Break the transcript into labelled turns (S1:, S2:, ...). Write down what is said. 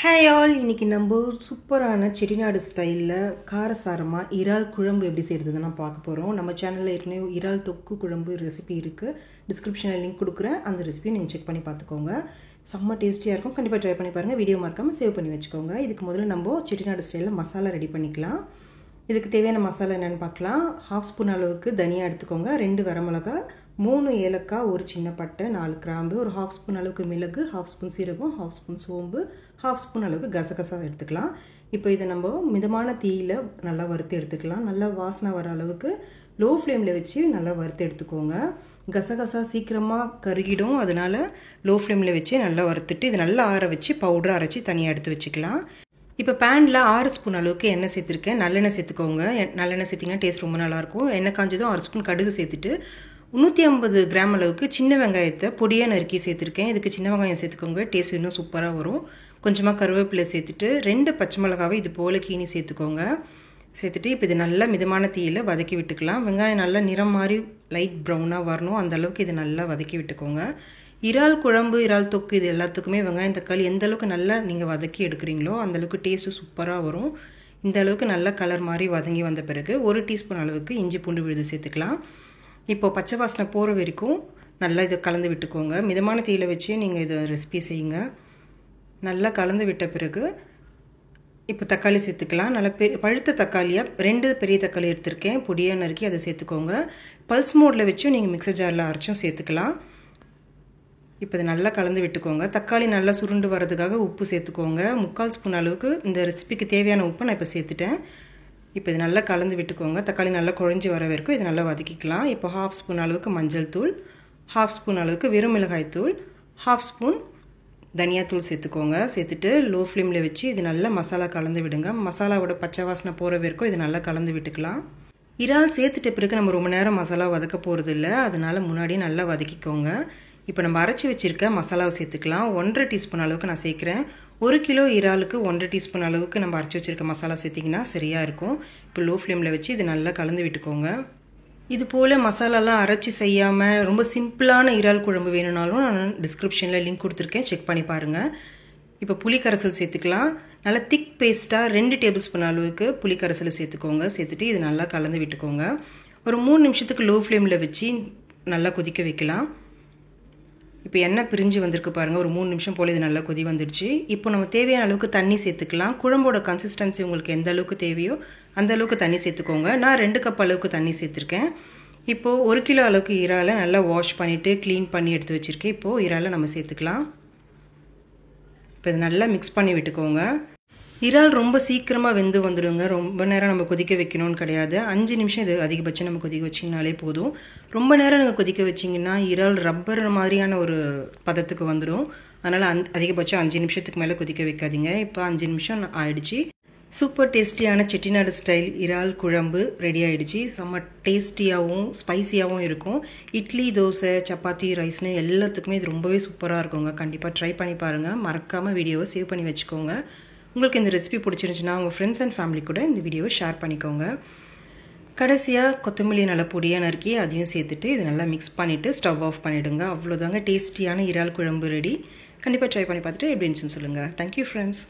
S1: Hi all, இன்றைக்கி நம்ம சூப்பரான செட்டிநாடு ஸ்டைலில் காரசாரமாக இறால் குழம்பு எப்படி செய்கிறதுன்னு நான் பார்க்க போகிறோம். நம்ம சேனலில் ஏற்கனவே இறால் தொக்கு குழம்பு ரெசிபி இருக்குது, டிஸ்கிரிப்ஷனில் லிங்க் கொடுக்குறேன். அந்த ரெசிபி நீங்கள் செக் பண்ணி பார்த்துக்கோங்க. செம்ம டேஸ்டியாக இருக்கும், கண்டிப்பாக ட்ரை பண்ணி பாருங்கள். வீடியோ மறக்காமல் சேவ் பண்ணி வச்சுக்கோங்க. இதுக்கு முதல்ல நம்ம செட்டிநாடு ஸ்டைலில் மசாலா ரெடி பண்ணிக்கலாம். இதுக்கு தேவையான மசாலா என்னென்னு பார்க்கலாம். 1/2 ஸ்பூன் அளவுக்கு தனியா எடுத்துக்கோங்க, 2 வரமிளகா, 3 ஏலக்காய், 1 சின்ன பட்டை, 4 கிராம்பு, ஒரு 1/2 ஸ்பூன் அளவுக்கு மிளகு, 1/2 ஸ்பூன் சீரகம், 1/2 ஸ்பூன் சோம்பு, 1/2 ஸ்பூன் அளவுக்கு கசகசா எடுத்துக்கலாம். இப்போ இதை நம்ம மிதமான தீயில் நல்லா வறுத்து எடுத்துக்கலாம். நல்லா வாசனை வர அளவுக்கு லோ ஃப்ளேமில் வச்சு நல்லா வறுத்து எடுத்துக்கோங்க. கசகசா சீக்கிரமாக கருகிடும், அதனால் லோ ஃப்ளேமில் வச்சு நல்லா வறுத்துட்டு இது நல்லா ஆற வச்சு பவுடரை அரைச்சி தனியாக எடுத்து வச்சுக்கலாம். இப்போ பேனில் 6 ஸ்பூன் அளவுக்கு எண்ணெய் சேர்த்துருக்கேன். நல்லெண்ணெய் சேர்த்துக்கோங்க. நல்லெண்ணெய் சேர்த்திங்கன்னா டேஸ்ட் ரொம்ப நல்லாயிருக்கும். எண்ணெய் காஞ்சதும் 6 ஸ்பூன் கடுகு சேர்த்துட்டு 150 கிராம் அளவுக்கு சின்ன வெங்காயத்தை பொடியாக நறுக்கி சேர்த்துருக்கேன். இதுக்கு சின்ன வெங்காயம் சேர்த்துக்கோங்க, டேஸ்ட் இன்னும் சூப்பராக வரும். கொஞ்சமாக கருவேப்பிலை சேர்த்துட்டு 2 பச்சை மிளகாவை இது போல் கீனி சேர்த்துக்கோங்க. சேர்த்துட்டு இப்போ இது நல்லா மிதமான தீயில் வதக்கி விட்டுக்கலாம். வெங்காயம் நல்லா நிறம் மாதிரி லைட் ப்ரௌனாக வரணும், அந்த அளவுக்கு இது நல்லா வதக்கி விட்டுக்கோங்க. இறால் குழம்பு, இறால் தொக்கு இது எல்லாத்துக்குமே வெங்காயம் தக்காளி எந்த அளவுக்கு நல்லா நீங்கள் வதக்கி எடுக்கிறீங்களோ அந்தளவுக்கு டேஸ்ட்டு சூப்பராக வரும். இந்த அளவுக்கு நல்லா கலர் மாதிரி வதங்கி வந்த பிறகு 1 டீஸ்பூன் அளவுக்கு இஞ்சி பூண்டு விழுது சேர்த்துக்கலாம். இப்போது பச்சை வாசனை போகிற வரைக்கும் நல்லா இதை கலந்து விட்டுக்கோங்க. மிதமான தீயில் வச்சு நீங்கள் இதை ரெசிபி செய்யுங்க. நல்லா கலந்து விட்ட பிறகு இப்போ தக்காளி சேர்த்துக்கலாம். நல்லா பழுத்த தக்காளியாக 2 பெரிய தக்காளி எடுத்திருக்கேன், பொடியாக நறுக்கி அதை சேர்த்துக்கோங்க. பல்ஸ் மோடில் வச்சும் நீங்கள் மிக்சர் ஜாரில் அரைச்சும் சேர்த்துக்கலாம். இப்போ இதை நல்லா கலந்து விட்டுக்கோங்க. தக்காளி நல்லா சுருண்டு வரதுக்காக உப்பு சேர்த்துக்கோங்க. 3/4 ஸ்பூன் அளவுக்கு இந்த ரெசிபிக்கு தேவையான உப்பை நான் இப்போ சேர்த்துட்டேன். இப்போ இது நல்லா கலந்து விட்டுக்கோங்க. தக்காளி நல்லா குழஞ்சி வர வரைக்கும் இது நல்லா வதக்கிக்கலாம். இப்போ 1/2 ஸ்பூன் அளவுக்கு மஞ்சள் தூள், 1/2 ஸ்பூன் அளவுக்கு வெறும் மிளகாய் தூள், 1/2 ஸ்பூன் தனியாத்தூள் சேர்த்துக்கோங்க. சேர்த்துட்டு லோ ஃப்ளேமில் வச்சு இது நல்லா மசாலா கலந்து விடுங்க. மசாலாவோட பச்சை வாசனை போகிற வரைக்கும் இது நல்லா கலந்து விட்டுக்கலாம். இறால் சேர்த்துட்ட பிறகு நம்ம ரொம்ப நேரம் மசாலா வதக்க போகிறது இல்லை, அதனால் முன்னாடியே நல்லா வதக்கிக்கோங்க. இப்போ நம்ம அரைச்சி வச்சுருக்க மசாலாவை சேர்த்துக்கலாம். 1/2 டீஸ்பூன் அளவுக்கு நான் சேர்க்குறேன். 1 கிலோ இறாலுக்கு 1/2 டீஸ்பூன் அளவுக்கு நம்ம அரைச்சி வச்சுருக்க மசாலா சேர்த்திங்கன்னா சரியாக இருக்கும். இப்போ லோ ஃப்ளேமில் வச்சு இது நல்லா கலந்து விட்டுக்கோங்க. இது போல் மசாலாலாம் அரைச்சி செய்யாமல் ரொம்ப சிம்பிளான இறால் குழம்பு வேணும்னாலும் நான் டிஸ்கிரிப்ஷனில் லிங்க் கொடுத்துருக்கேன், செக் பண்ணி பாருங்கள். இப்போ புளி கரைசல் சேர்த்துக்கலாம். நல்லா திக் பேஸ்ட்டாக 2 டேபிள் ஸ்பூன் அளவுக்கு புளி கரைசலை சேர்த்துக்கோங்க. சேர்த்துட்டு இது நல்லா கலந்து விட்டுக்கோங்க. ஒரு 3 நிமிஷத்துக்கு லோ ஃப்ளேமில் வச்சு நல்லா கொதிக்க வைக்கலாம். இப்போ எண்ணெய் பிரிஞ்சு வந்திருக்கு பாருங்கள், ஒரு 3 நிமிஷம் போல் இது நல்லா கொதி வந்துடுச்சு. இப்போ நம்ம தேவையான அளவுக்கு தண்ணி சேர்த்துக்கலாம். குழம்போட கன்சிஸ்டன்சி உங்களுக்கு எந்த அளவுக்கு தேவையோ அந்த அளவுக்கு தண்ணி சேர்த்துக்கோங்க. நான் 2 கப் அளவுக்கு தண்ணி சேர்த்துருக்கேன். இப்போது 1 கிலோ அளவுக்கு இறாலை நல்லா வாஷ் பண்ணிவிட்டு க்ளீன் பண்ணி எடுத்து வச்சுருக்கேன். இப்போது இறாலை நம்ம சேர்த்துக்கலாம். இப்போ இது நல்லா மிக்ஸ் பண்ணி விட்டுக்கோங்க. இறால் ரொம்ப சீக்கிரமாக வெந்து வந்துடுங்க. ரொம்ப நேரம் நம்ம கொதிக்க வைக்கணும்னு கிடையாது. 5 நிமிஷம் இது அதிகபட்சம் நம்ம கொதிக்க வச்சிங்கனாலே போதும். ரொம்ப நேரம் நீங்கள் கொதிக்க வச்சிங்கன்னா இறால் ரப்பர் மாதிரியான ஒரு பதத்துக்கு வந்துடும். அதனால் அதிகபட்சம் 5 நிமிஷத்துக்கு மேலே கொதிக்க வைக்காதீங்க. இப்போ 5 நிமிஷம் ஆயிடுச்சு. சூப்பர் டேஸ்டியான செட்டிநாடு ஸ்டைல் இறால் குழம்பு ரெடி ஆகிடுச்சு. செம்ம டேஸ்டியாகவும் ஸ்பைசியாகவும் இருக்கும். இட்லி, தோசை, சப்பாத்தி, ரைஸ்னு எல்லாத்துக்குமே இது ரொம்பவே சூப்பராக இருக்குங்க. கண்டிப்பாக ட்ரை பண்ணி பாருங்கள். மறக்காமல் வீடியோவை சேவ் பண்ணி வச்சுக்கோங்க. உங்களுக்கு இந்த ரெசிபி பிடிச்சிருந்துச்சுன்னா உங்கள் ஃப்ரெண்ட்ஸ் அண்ட் ஃபேமிலி கூட இந்த வீடியோவை ஷேர் பண்ணிக்கோங்க. கடைசியாக கொத்தமல்லி நல்லா பொடியாக நறுக்கி அதையும் சேர்த்துட்டு இது நல்லா மிக்ஸ் பண்ணிவிட்டு ஸ்டவ் ஆஃப் பண்ணிவிடுங்க. அவ்வளோதாங்க, டேஸ்டியான இறால் குழம்பு ரெடி. கண்டிப்பாக ட்ரை பண்ணி பார்த்துட்டு எப்படி இருந்துச்சுன்னு சொல்லுங்கள். Thank you friends.